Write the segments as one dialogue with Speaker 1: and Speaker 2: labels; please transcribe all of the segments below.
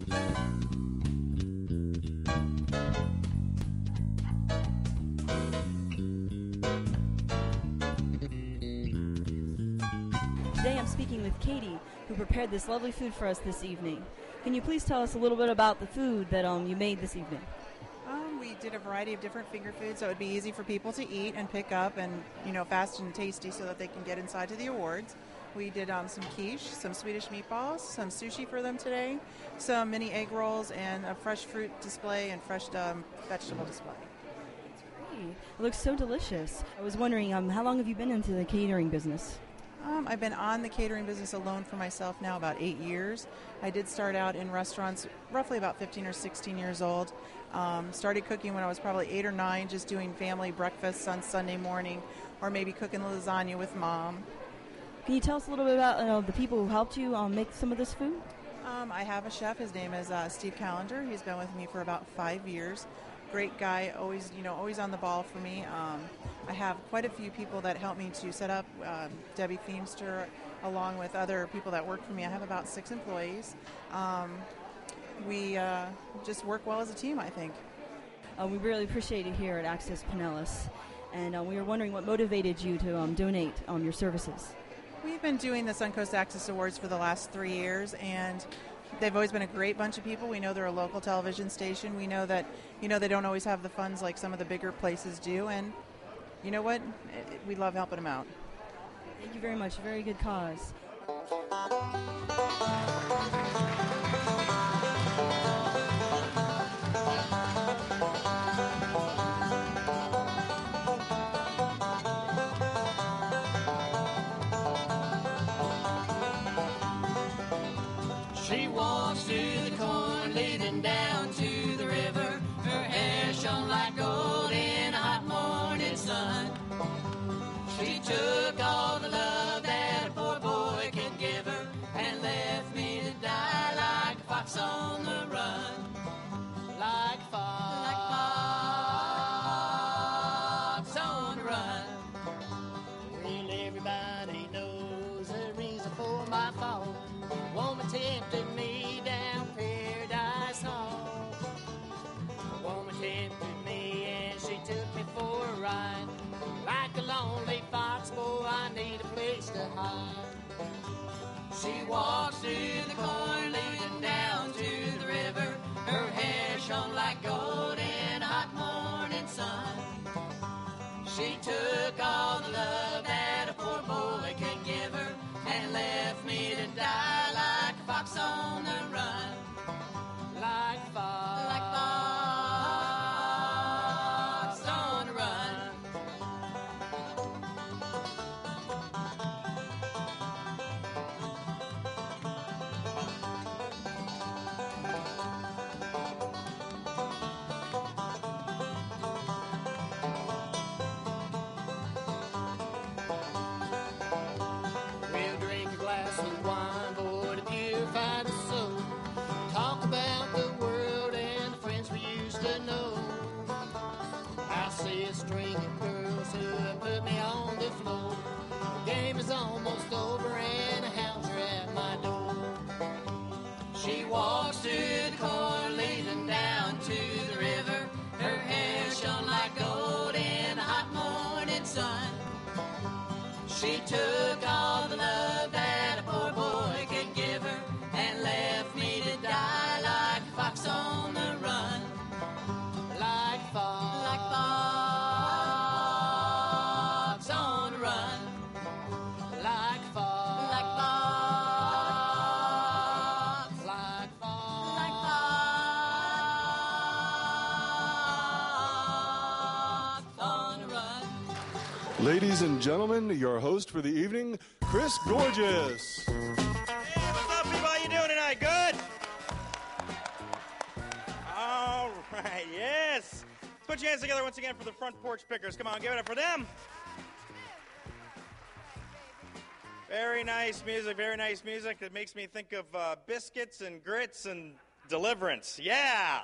Speaker 1: Today I'm speaking with Katie, who prepared this lovely food for us this evening. Can you please tell us a little bit about the food that you made this evening?
Speaker 2: We did a variety of different finger foods, so it would be easy for people to eat and pick up and, fast and tasty so that they can get inside to the awards. We did some quiche, some Swedish meatballs, some sushi for them today, some mini egg rolls, and a fresh fruit display and fresh vegetable display.
Speaker 1: It looks so delicious. I was wondering, how long have you been into the catering business?
Speaker 2: I've been on the catering business alone for myself now about 8 years. I did start out in restaurants roughly about 15 or 16 years old. Started cooking when I was probably 8 or 9, just doing family breakfasts on Sunday morning, or maybe cooking lasagna with Mom.
Speaker 1: Can you tell us a little bit about the people who helped you make some of this food?
Speaker 2: I have a chef. His name is Steve Callender. He's been with me for about 5 years. Great guy, always on the ball for me. I have quite a few people that help me to set up. Debbie Feemster, along with other people that work for me. I have about 6 employees. We just work well as a team, I think.
Speaker 1: We really appreciate it here at Access Pinellas, and we were wondering what motivated you to donate your services.
Speaker 2: We've been doing the Suncoast Access Awards for the last 3 years, and they've always been a great bunch of people. We know they're a local television station. We know that, they don't always have the funds like some of the bigger places do. And you know what? We love helping them out.
Speaker 1: Thank you very much. A very good cause.
Speaker 3: She walks through the corn leading down to the river. Her hair shone like gold in a hot morning sun. She took all the love that a poor boy could give her and left me to die like a fox on the run. Like a fox on the run. Well, everybody knows the reason for my fall. Woman tempted me down Paradise Hall. Woman tempted me and she took me for a ride. Like a lonely fox, boy, I need a place to hide. She walks through the corn leading down to the river. Her hair shone like gold in a hot morning sun. She took all the love that a poor boy could give her and left me to die like a fox on the run. Like a fox on the run. We'll drink a glass of wine, boy, to purify the soul. Talk about the world and the friends we used to know. I see a string of girls who have put me on the floor. The game is almost over and the hounds are at my door. She walks through the corn leading down to the river. Her hair shone like gold in a hot morning sun. She took all the love that a poor boy could give her and left me to die like a fox on the run. Like a fox on the run. Like a fox. Like a fox. Like a fox. Like a fox on the run.
Speaker 4: Ladies and gentlemen, your host for the evening, Chris Gorgeous.
Speaker 5: Hey, what's up, people? How you doing tonight? Good? All right, yes. Let's put your hands together once again for the Front Porch Pickers. Come on, give it up for them. Very nice music, very nice music. That makes me think of biscuits and grits and Deliverance. Yeah.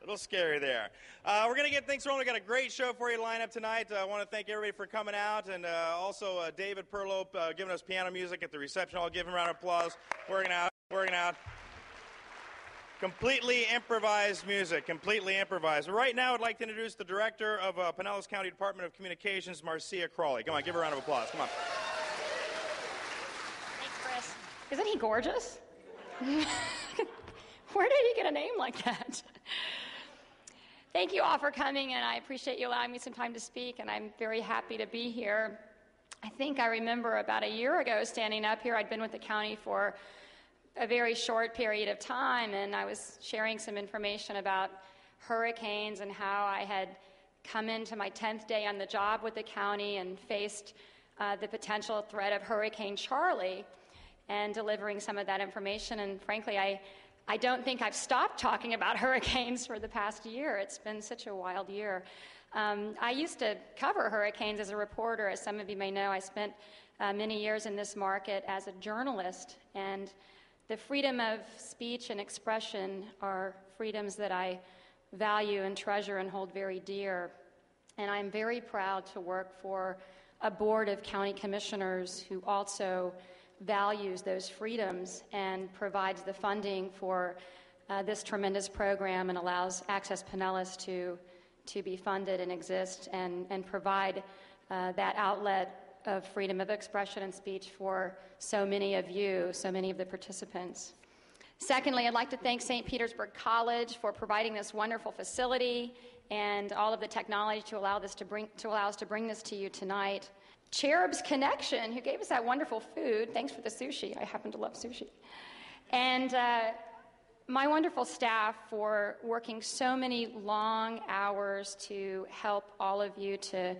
Speaker 5: A little scary there. We're going to get things rolling. We've got a great show for you to line up tonight. I want to thank everybody for coming out, and also David Perlope giving us piano music at the reception. I'll give him a round of applause. Working out. Completely improvised music, completely improvised. Right now, I'd like to introduce the director of Pinellas County Department of Communications, Marcia Crawley. Come on, give her a round of applause. Come on.
Speaker 6: Thanks, Chris. Isn't he gorgeous? Where did he get a name like that? Thank you all for coming, and I appreciate you allowing me some time to speak, and I'm very happy to be here. I think I remember about a year ago standing up here. I'd been with the county for a very short period of time, and I was sharing some information about hurricanes and how I had come into my 10th day on the job with the county and faced the potential threat of Hurricane Charlie, and delivering some of that information. And frankly, I don't think I've stopped talking about hurricanes for the past year. It's been such a wild year. I used to cover hurricanes as a reporter. As some of you may know, I spent many years in this market as a journalist, and the freedom of speech and expression are freedoms that I value and treasure and hold very dear. And I'm very proud to work for a board of county commissioners who also values those freedoms and provides the funding for this tremendous program and allows Access Pinellas to be funded and exist and provide that outlet of freedom of expression and speech for so many of you, so many of the participants. Secondly, I'd like to thank St. Petersburg College for providing this wonderful facility and all of the technology to allow us to bring this to you tonight. Cherub's Connection, who gave us that wonderful food. Thanks for the sushi. I happen to love sushi. And my wonderful staff for working so many long hours to help all of you to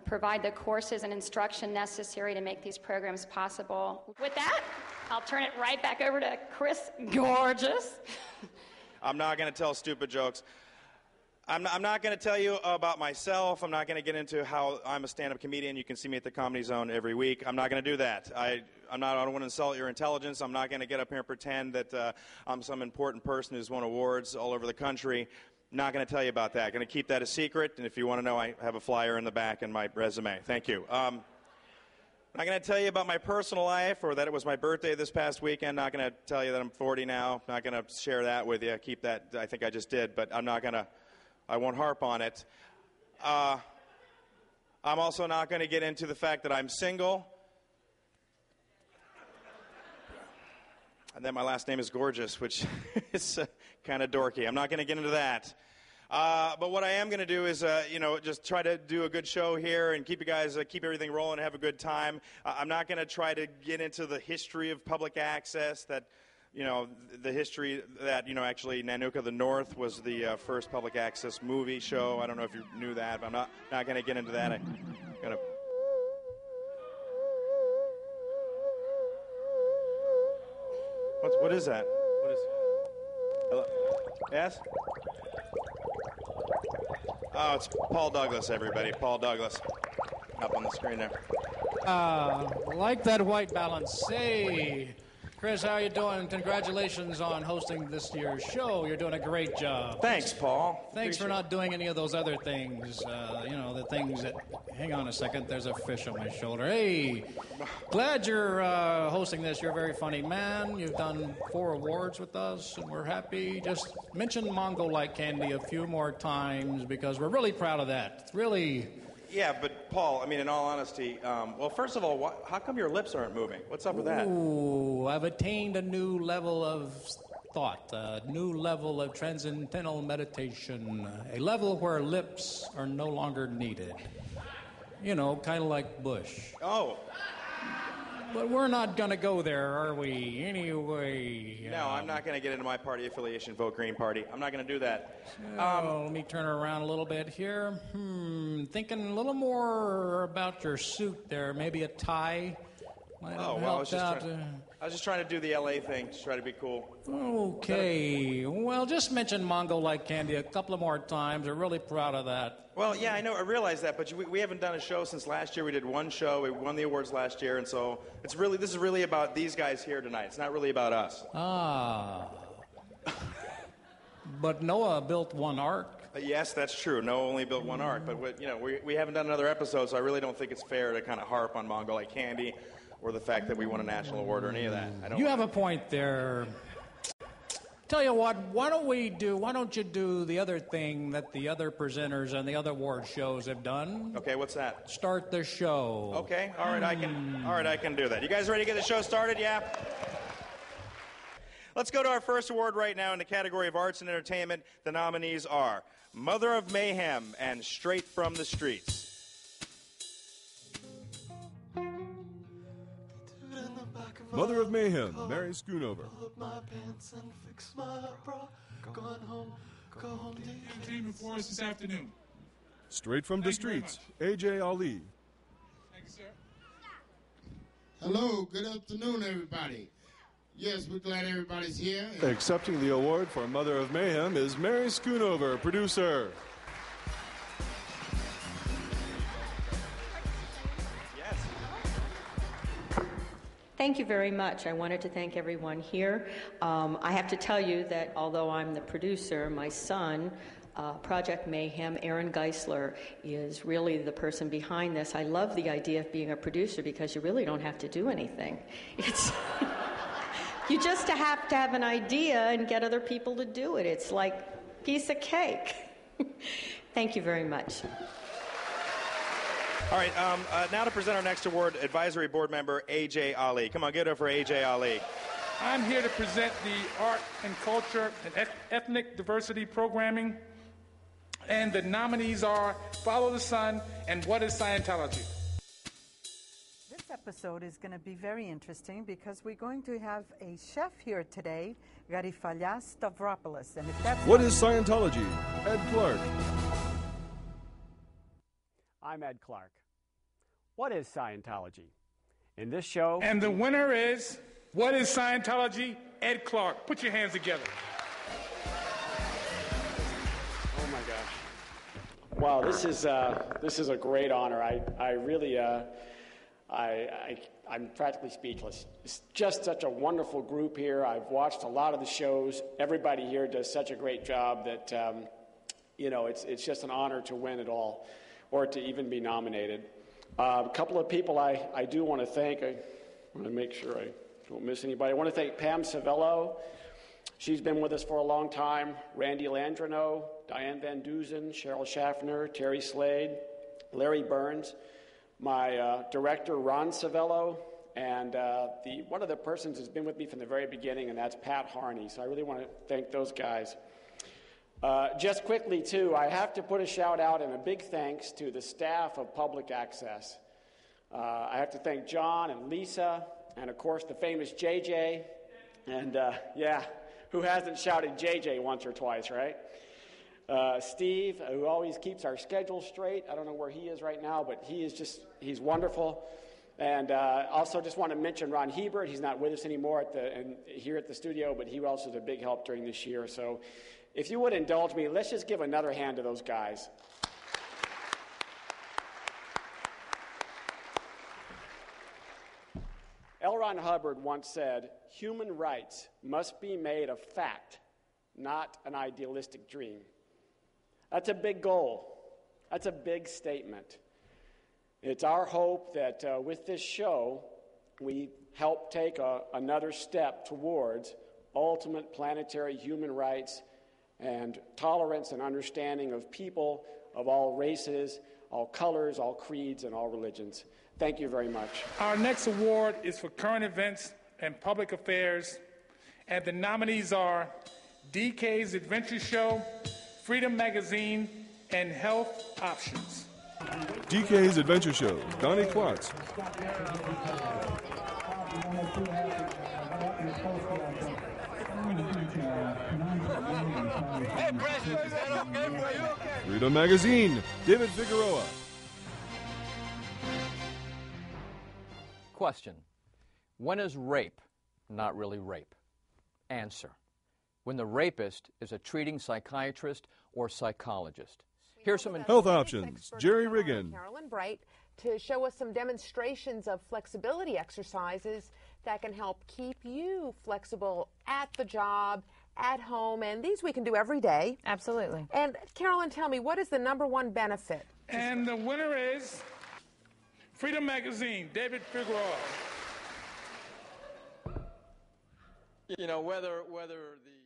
Speaker 6: provide the courses and instruction necessary to make these programs possible. With that, I'll turn it right back over to Chris Gorgeous.
Speaker 5: I'm not going to tell stupid jokes. I'm not going to tell you about myself. I'm not going to get into how I'm a stand-up comedian. You can see me at the Comedy Zone every week. I'm not going to do that. I don't want to insult your intelligence. I'm not going to get up here and pretend that I'm some important person who's won awards all over the country. I'm not going to tell you about that. I'm going to keep that a secret, and if you want to know, I have a flyer in the back in my resume. Thank you. I'm not going to tell you about my personal life or that it was my birthday this past weekend. Not going to tell you that I'm 40 now. Not going to share that with you. Keep that. I think I just did, but I won't harp on it. I'm also not going to get into the fact that I'm single. And then my last name is Gorgeous, which is kind of dorky. I'm not going to get into that. But what I am going to do is, just try to do a good show here and keep you guys, keep everything rolling and have a good time. I'm not going to try to get into the history of public access, that, the history that, actually Nanuka the North was the first public access movie show. I don't know if you knew that, but I'm not going to get into that. I'm going to... What is that? What is... Hello? Yes? Oh, it's Paul Douglas, everybody. Paul Douglas. Up on the screen there.
Speaker 7: Like that white balance. Hey, Chris, how you doing? Congratulations on hosting this year's show. You're doing a great job.
Speaker 5: Thanks, Paul.
Speaker 7: Thanks for not doing any of those other things. The things that... Hang on a second. There's a fish on my shoulder. Hey, glad you're hosting this. You're a very funny man. You've done 4 awards with us, and we're happy. Just mention Mongolite candy a few more times because we're really proud of that. It's really...
Speaker 5: Yeah, but Paul, in all honesty, well, first of all, how come your lips aren't moving? What's up with that?
Speaker 7: Ooh, I've attained a new level of thought, a new level of transcendental meditation, a level where lips are no longer needed. Kind of like Bush.
Speaker 5: Oh.
Speaker 7: But we're not going to go there, are we? Anyway.
Speaker 5: No, I'm not going to get into my party affiliation, Vote Green Party. I'm not going to do that.
Speaker 7: Let me turn around a little bit here. Thinking a little more about your suit there. Maybe a tie might have helped out.
Speaker 5: I was just trying to do the LA thing, just try to be cool.
Speaker 7: Okay. Well, just mention Mongolite candy a couple of more times. We're really proud of that.
Speaker 5: Well, yeah, I know. I realize that, but we haven't done a show since last year. We did one show. We won the awards last year, and so this is really about these guys here tonight. It's not really about us.
Speaker 7: Ah. But Noah built one ark.
Speaker 5: Yes, that's true. Noah only built one ark, but we haven't done another episode, so I really don't think it's fair to kind of harp on Mongolite candy or the fact that we won a national award or any of that.
Speaker 7: You have a point there. Tell you what, why don't you do the other thing that the other presenters and the other award shows have done?
Speaker 5: Okay, what's that?
Speaker 7: Start the show.
Speaker 5: Okay, all right, I can do that. You guys ready to get the show started? Yeah? Let's go to our first award right now in the category of arts and entertainment. The nominees are Mother of Mayhem and Straight from the Streets.
Speaker 4: Mother of Mayhem, Mary Schoonover.
Speaker 8: Entertainment for us this afternoon.
Speaker 4: Straight from the Streets, A.J. Ali.
Speaker 8: Thank you, sir.
Speaker 9: Hello, good afternoon, everybody. Yes, we're glad everybody's here.
Speaker 4: Accepting the award for Mother of Mayhem is Mary Schoonover, producer.
Speaker 10: Thank you very much. I wanted to thank everyone here. I have to tell you that although I'm the producer, my son, Project Mayhem, Aaron Geisler, is really the person behind this. I love the idea of being a producer because you really don't have to do anything. It's you just have to have an idea and get other people to do it. It's like a piece of cake. Thank you very much.
Speaker 5: All right, now to present our next award, Advisory Board Member A.J. Ali. Come on, give it up for A.J. Ali.
Speaker 8: I'm here to present the Art and Culture and Ethnic Diversity Programming. And the nominees are Follow the Sun and What is Scientology?
Speaker 11: This episode is going to be very interesting because we're going to have a chef here today, Garifallas Stavropoulos. And if that's
Speaker 4: What is Scientology? Ed Clark.
Speaker 12: I'm Ed Clark. What is Scientology? In this show...
Speaker 8: And the winner is What is Scientology? Ed Clark. Put your hands together.
Speaker 12: Oh my gosh. Wow, this is a great honor. I really I'm practically speechless. It's just such a wonderful group here. I've watched a lot of the shows. Everybody here does such a great job that it's just an honor to win it all, or to even be nominated. A couple of people I do want to thank. I want to make sure I don't miss anybody. I want to thank Pam Savello. She's been with us for a long time. Randy Landrino, Diane Van Dusen, Cheryl Schaffner, Terry Slade, Larry Burns, my director, Ron Savello, and one of the persons who's been with me from the very beginning, and that's Pat Harney. So I really want to thank those guys. Just quickly, too, I have to put a shout-out and a big thanks to the staff of Public Access. I have to thank John and Lisa, and, of course, the famous JJ. And, who hasn't shouted JJ once or twice, right? Steve, who always keeps our schedule straight. I don't know where he is right now, but he's wonderful. And also just want to mention Ron Hebert. He's not with us anymore here at the studio, but he also was a big help during this year. So if you would indulge me, let's just give another hand to those guys. L. Ron Hubbard once said, "Human rights must be made a fact, not an idealistic dream." That's a big goal. That's a big statement. It's our hope that with this show, we help take another step towards ultimate planetary human rights and tolerance and understanding of people of all races, all colors, all creeds, and all religions. Thank you very much.
Speaker 8: Our next award is for current events and public affairs, and the nominees are DK's Adventure Show, Freedom Magazine, and Health Options.
Speaker 4: DK's Adventure Show, Donnie Klotz.
Speaker 13: Hey, Preston, is that okay for you?
Speaker 4: Freedom Magazine, David Figueroa.
Speaker 14: Question: when is rape not really rape? Answer: when the rapist is a treating psychiatrist or psychologist. Here's some
Speaker 4: Health Options, Jerry Riggin.
Speaker 15: Carolyn Bright, to show us some demonstrations of flexibility exercises that can help keep you flexible at the job, at home, and these we can do every day.
Speaker 16: Absolutely.
Speaker 15: And Carolyn, tell me, what is the #1 benefit?
Speaker 8: And the winner is Freedom Magazine, David Figueroa.
Speaker 17: You know, whether the